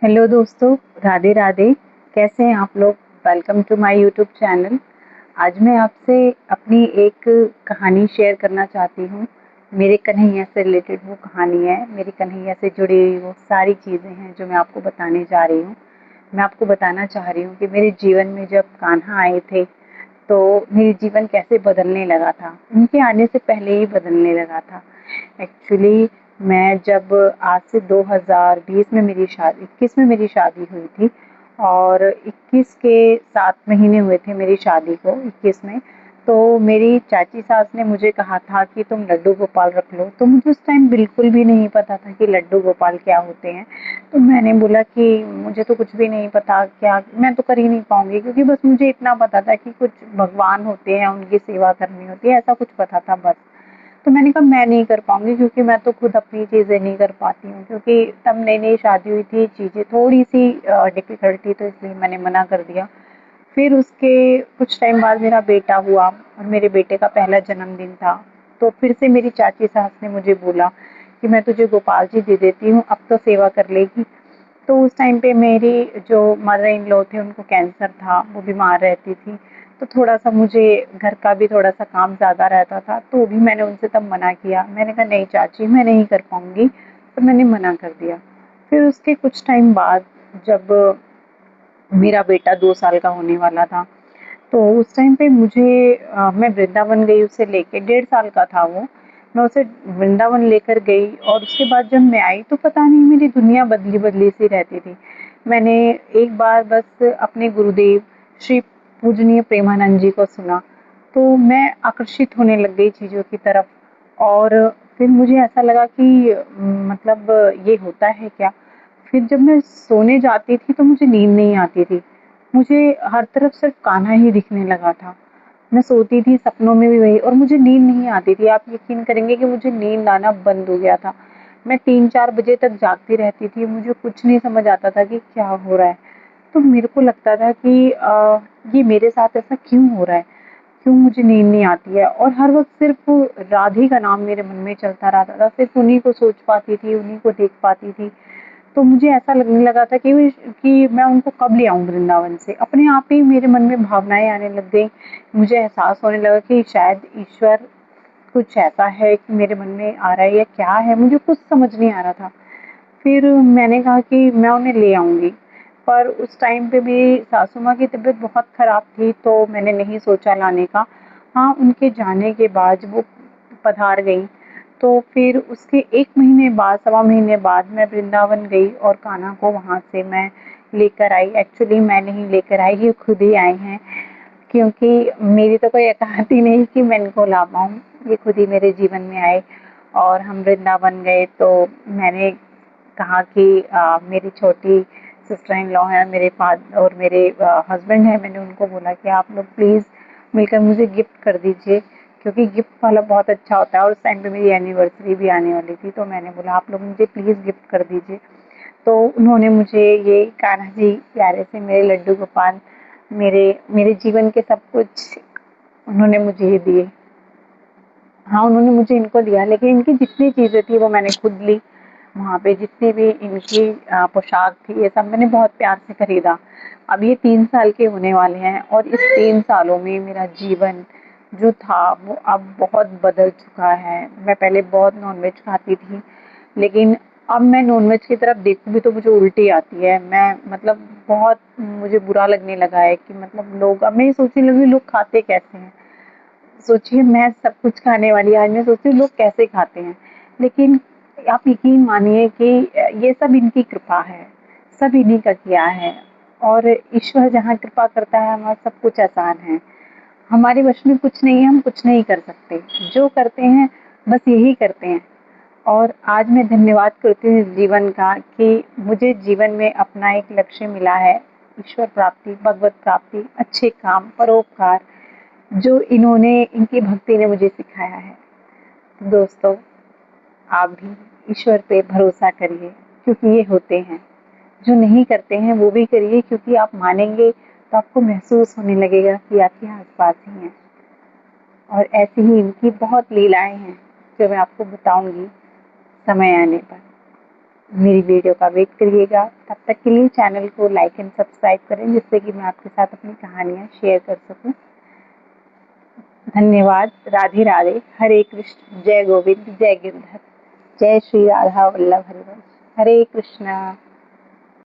Hello दोस्तों, राधे राधे। कैसे हैं आप लोग? Welcome to my YouTube channel. आज मैं आपसे अपनी एक कहानी शेयर करना चाहती हूँ। मेरे कन्हैया से रिलेटेड वो कहानी है। मेरे कन्हैया से जुड़ी हुई वो सारी चीज़ें हैं जो मैं आपको बताने जा रही हूँ। मैं आपको बताना चाह रही हूँ कि मेरे जीवन में जब कान्हा आए थे तो मेरे जीवन कैसे बदलने लगा था। उनके आने से पहले ही बदलने लगा था। एक्चुअली मैं जब आज से 2020 में मेरी शादी 21 में मेरी शादी हुई थी और 21 के 7 महीने हुए थे मेरी शादी को 21 में। तो मेरी चाची सास ने मुझे कहा था कि तुम लड्डू गोपाल रख लो। तो मुझे उस टाइम बिल्कुल भी नहीं पता था कि लड्डू गोपाल क्या होते हैं। तो मैंने बोला कि मुझे तो कुछ भी नहीं पता, क्या मैं तो कर ही नहीं पाऊंगी, क्योंकि बस मुझे इतना पता था कि कुछ भगवान होते हैं, उनकी सेवा करनी होती है, ऐसा कुछ पता था बस। तो मैंने कहा मैं नहीं कर पाऊँगी, क्योंकि मैं तो खुद अपनी चीज़ें नहीं कर पाती हूँ, क्योंकि तब नई-नई शादी हुई थी, चीज़ें थोड़ी-सी डिफ़िकल्ट थी, तो इसलिए मैंने मना कर दिया। फिर उसके कुछ टाइम बाद मेरा बेटा हुआ और मेरे बेटे का पहला जन्मदिन था। तो फिर से मेरी चाची सास ने मुझे बोला कि मैं तुझे गोपाल जी दे देती हूँ, अब तो सेवा कर लेगी। तो उस टाइम पे मेरी जो मदर इन लॉ थे उनको कैंसर था, वो बीमार रहती थी। तो थोड़ा-सा मुझे घर का भी थोड़ा-सा काम ज़्यादा रहता था, तो भी मैंने उनसे तब मना किया। मैंने कहा नहीं चाची, मैं नहीं कर पाऊँगी, तो मैंने मना कर दिया। फिर उसके कुछ टाइम बाद जब मेरा बेटा 2 साल का होने वाला था, तो उस टाइम पे मैं वृंदावन गई उसे लेके। 1.5 साल का था वो। मैं उसे वृंदावन लेकर गई और उसके बाद जब मैं आई तो पता नहीं मेरी दुनिया बदली-बदली सी रहती थी। मैंने एक बार बस अपने गुरुदेव श्री पूजनीय प्रेमानंद जी को सुना, तो मैं आकर्षित होने लग गई चीज़ों की तरफ। और फिर मुझे ऐसा लगा कि मतलब ये होता है क्या? फिर जब मैं सोने जाती थी तो मुझे नींद नहीं आती थी। मुझे हर तरफ सिर्फ कान्हा ही दिखने लगा था। मैं सोती थी, सपनों में भी वही, और मुझे नींद नहीं आती थी। आप यकीन करेंगे कि मुझे नींद आना बंद हो गया था। मैं 3-4 बजे तक जागती रहती थी, मुझे कुछ नहीं समझ आता था कि क्या हो रहा है। तो मेरे को लगता था कि ये मेरे साथ ऐसा क्यों हो रहा है? क्यों मुझे नींद नहीं आती है? और हर वक़्त सिर्फ़ राधे का नाम मेरे मन में चलता रहता था। सिर्फ़ उन्हीं को सोच पाती थी, उन्हीं को देख पाती थी। तो मुझे ऐसा लगने लगा था कि मैं उनको कब ले आऊँ वृंदावन से। अपने आप ही मेरे मन में भावनाएँ आने लग गईं। मुझे एहसास होने लगा कि शायद ईश्वर कुछ ऐसा है कि मेरे मन में आ रहा है या क्या है, मुझे कुछ समझ नहीं आ रहा था। फिर मैंने कहा कि मैं उन्हें ले आऊँगी, पर उस टाइम पे मेरी सासू माँ की तबीयत बहुत ख़राब थी, तो मैंने नहीं सोचा लाने का। हाँ, उनके जाने के बाद जब वो पधार गईं, तो फिर उसके 1 महीने बाद, सवा महीने बाद मैं वृंदावन गई और कान्हा को वहाँ से मैं लेकर आई। एक्चुअली मैं नहीं लेकर आई, ये खुद ही आए हैं, क्योंकि मेरी तो कोई औकात ही नहीं कि मैं इनको ला पाऊँ। ये खुद ही मेरे जीवन में आए और हम वृंदावन गए। तो मैंने कहा कि मेरी छोटी सिस्टर इन लॉ है, मेरे फादर और मेरे हस्बैंड हैं, मैंने उनको बोला कि आप लोग प्लीज़ मिलकर मुझे गिफ्ट कर दीजिए, क्योंकि गिफ्ट वाला बहुत अच्छा होता है और उस टाइम पे मेरी एनिवर्सरी भी आने वाली थी। तो मैंने बोला आप लोग मुझे प्लीज़ गिफ्ट कर दीजिए। तो उन्होंने मुझे ये कान्हा जी प्यारे से मेरे लड्डू गोपाल, मेरे मेरे जीवन के सब कुछ उन्होंने मुझे ही दिए। हाँ, उन्होंने मुझे इनको दिया, लेकिन इनकी जितनी चीज़ें थी वो मैंने खुद ली। वहाँ पे जितनी भी इनकी पोशाक थी, ये सब मैंने बहुत प्यार से खरीदा। अब ये 3 साल के होने वाले हैं और इस 3 सालों में मेरा जीवन जो था वो अब बहुत बदल चुका है। मैं पहले बहुत नॉन-वेज खाती थी, लेकिन अब मैं नॉन-वेज की तरफ देखूँ भी तो मुझे उल्टी आती है। मैं मतलब बहुत मुझे बुरा लगने लगा है कि मतलब लोग, अब मैं ये सोचने लगी लोग खाते कैसे हैं? सोचिए मैं सब कुछ खाने वाली, आज मैं सोचती हूँ लोग कैसे खाते हैं। लेकिन आप यकीन मानिए कि ये सब इनकी कृपा है, सब इन्हीं का किया है। और ईश्वर जहाँ कृपा करता है वहाँ सब कुछ आसान है। हमारे वश में कुछ नहीं है, हम कुछ नहीं कर सकते। जो करते हैं बस यही करते हैं। और आज मैं धन्यवाद करती हूँ इस जीवन का कि मुझे जीवन में अपना एक लक्ष्य मिला है, ईश्वर प्राप्ति, भगवत प्राप्ति, अच्छे काम, परोपकार, जो इनकी भक्ति ने मुझे सिखाया है। तो दोस्तों, आप भी ईश्वर पे भरोसा करिए, क्योंकि ये होते हैं। जो नहीं करते हैं वो भी करिए, क्योंकि आप मानेंगे तो आपको महसूस होने लगेगा कि आपके आस-पास ही हैं। और ऐसी ही इनकी बहुत लीलाएँ हैं, जो मैं आपको बताऊँगी समय आने पर। मेरी वीडियो का वेट करिएगा। तब तक के लिए चैनल को लाइक एंड सब्सक्राइब करें, जिससे कि मैं आपके साथ अपनी कहानियाँ शेयर कर सकूं। धन्यवाद। राधे राधे। हरे कृष्ण। जय गोविंद। जय गिरधर। जय श्री राधा वल्लभ हरिवंश। हरे कृष्णा।